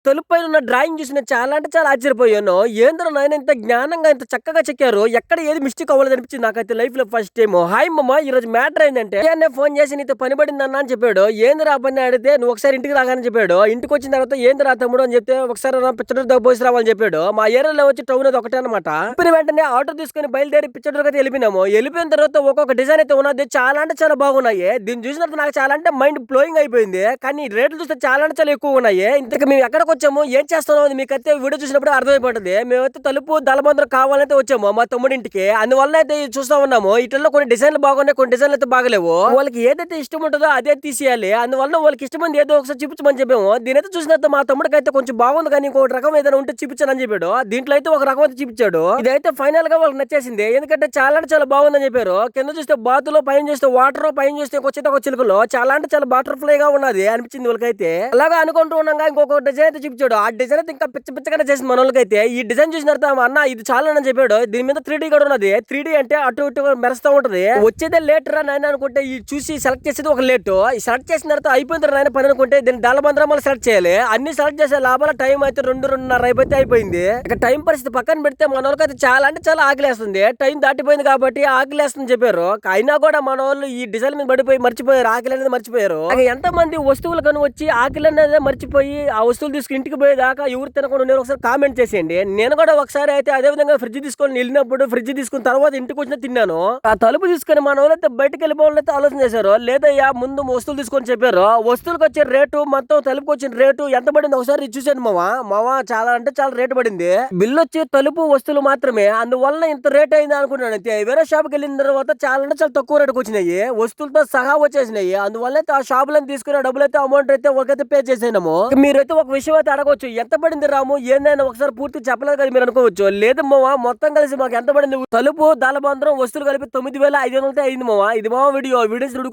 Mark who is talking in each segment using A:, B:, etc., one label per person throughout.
A: తలుపు పైన ఉన్న డ్రాయింగ్ చూసి నేను చాలా అంటే చాలా ఆశ్చర్యపోయాను. ఏందిరా నాయన ఇంత జ్ఞానంగా ఇంత చక్కగా చెక్కారు. ఎక్కడ ఏది మిస్టేక్ అవ్వలేదు అనిపించింది నాకైతే లైఫ్‌లో ఫస్ట్ టైము. హాయ్ మమ్మ ఈరోజు మ్యాటర్ ఏందంటే ఉదయాన్నే ఫోన్ చేసి నీతో పని పడిందన్నా అని చెప్పాడు. ఏందిరా ఆ పని అడిగితే నువ్వు ఒకసారి ఇంటికి రాగానే చెప్పాడు. ఇంటికొచ్చిన తర్వాత ఏందిరా తమ్ముడు అని చెప్తే ఒకసారి పిచ్చటూరు దగ్గర పోసి రావాలని చెప్పాడు. మా ఏరియాలో వచ్చి టౌన్ అది ఒకటే అనమాట. చెప్పిన వెంటనే ఆటో తీసుకొని బయలుదేరి పిచ్చటూరుకి అయితే వెళ్ళిపోయినాము. వెళ్ళిపోయిన తర్వాత ఒక్కొక్క డిజైన్ అయితే ఉన్నది. చాలా అంటే చాలా బాగున్నాయి. దీన్ని చూసిన తర్వాత నాకు చాలా అంటే మైండ్ బ్లోయింగ్ అయిపోయింది. కానీ రేట్లు చూస్తే చాలా అంటే చాలా ఎక్కువ ఉన్నాయి. ఇంతకు మేము ఎక్కడికి వచ్చాము ఏం చేస్తున్నాం అని మీకైతే వీడియో చూసినప్పుడు అర్థమైపోతుంది. మేమైతే తలుపు దళబందరం కావాలంటే వచ్చాము మా తమ్ముడింటికి. అందువల్ల అయితే ఇది చూస్తా ఉన్నాము. ఇట్లలో కొన్ని డిజైన్లు బాగున్నాయి, కొన్ని డిజైన్లు అయితే బాగలేవు. వాళ్ళకి ఏదైతే ఇష్టం ఉంటుందో అదే తీసేయాలి. అందువల్ల వాళ్ళకి ఇష్టమైంది ఏదో ఒకసారి చూపించమని చెప్పాము. దీనైతే చూసిన తర్వాత మా తమ్ముడికి అయితే కొంచెం బాగుంది, కానీ ఇంకొక రకం ఏదైనా ఉంటే చూపించాను అని చెప్పాడు. దీంట్లో అయితే ఒక రకం అయితే చూపించాడు. ఇదైతే ఫైనల్ గా వాళ్ళకి నచ్చేసింది. ఎందుకంటే చాలా అంటే చాలా బాగుందని చెప్పారు. కింద చూస్తే బాతులో, పైన చూస్తే వాటర్, పైన చూస్తే ఒక చిలుకలో చాలా అంటే చాలా బటర్ఫ్లై గా ఉన్నది అనిపించింది వాళ్ళకైతే. అలాగా అనుకుంటూ ఉండగా ఇంకొక డిజైన్ అయితే చూపించాడు. ఆ డిజైన్ అయితే ఇంకా పిచ్చ పిచ్చగానే చేసింది మన వాళ్ళకైతే. ఈ డిజైన్ చూసిన తర్వాత అన్న ఇది చాలా అని చెప్పాడు. దీని మీద 3D కూడా ఉన్నది. 3D అంటే అటు ఇటు మెరుస్తూ ఉంటది. వచ్చేదే లేట్ రా నాయన అనుకుంటే ఈ చూసి సెలెక్ట్ చేసేది ఒక లేట్. ఈ సెలెక్ట్ చేసిన తర్వాత అయిపోయింది నాయన పని అనుకుంటే దీన్ని దళబందరం మళ్ళీ సెలెక్ట్ చేయాలి. అన్ని సెలెక్ట్ చేసే లోపల టైం అయితే 2:30 అయిపోతే అయిపోయింది. ఇక టైం పరిస్థితి పక్కన పెడితే మన వాళ్ళకి అయితే చాలా అంటే చాలా ఆకలేస్తుంది. టైం దాటిపోయింది కాబట్టి ఆకలేస్తుంది చెప్పారు. అయినా కూడా మన వాళ్ళు ఈ డిజైన్ మీద పడిపోయి మర్చిపోయారు, ఆకలి అనేది మర్చిపోయారు. ఎంత మంది వస్తువులు కను వచ్చి ఆకలి అనేది మర్చిపోయి ఆ వస్తువులు తీసుకుని ఇంటికి పోయేదాకా ఎవరు తినకుండా నేను ఒకసారి కామెంట్ చేసేయండి. నేను కూడా ఒకసారి అయితే అదే విధంగా ఫ్రిడ్జ్ తీసుకొని వెళ్ళినప్పుడు ఫ్రిడ్జ్ తీసుకున్న తర్వాత ఇంటికి వచ్చిన తిన్నాను. ఆ తలుపు తీసుకుని మన వాళ్ళైతే బయటకు వెళ్ళిపోవాలైతే ఆలోచన చేశారు. లేదయ్యా ముందు వస్తువులు తీసుకొని చెప్పారు. వస్తువులకు వచ్చే రేటు మొత్తం తలుపుకి వచ్చిన రేటు ఎంత పడింది ఒకసారి చూసాను మావా చాలా అంటే చాలా రేటు పడింది. బిల్లు వచ్చి తలుపు వస్తువులు మాత్రమే, అందువల్ల ఇంత రేట్ అయింది అనుకున్నాను. అయితే వేరే షాప్కి వెళ్ళిన తర్వాత చాలా అంటే చాలా తక్కువ రేటుకి వచ్చినాయి, వస్తువులతో సహా వచ్చేసినాయి. అందువల్ల అయితే ఆ షాపులను తీసుకున్న డబ్బులు అయితే అమౌంట్ అయితే ఒకైతే పే చేసాము. మీరైతే ఒక విషయం అయితే అడగవచ్చు, ఎంత పడింది రాము ఏందైనా ఒకసారి పూర్తి చెప్పలేదు కదా మీరు అనుకోవచ్చు. లేదు మావా మొత్తం కలిసి మాకు ఎంత పడింది తలుపు దళబందరం వస్తువులు కలిపి 9,500 అయింది మావా. ఇది మావా వీడియో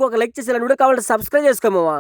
A: ఒక లైక్ చేసి వీడియో కావాలంటే సబ్స్క్రైబ్ చేసుకో మావా.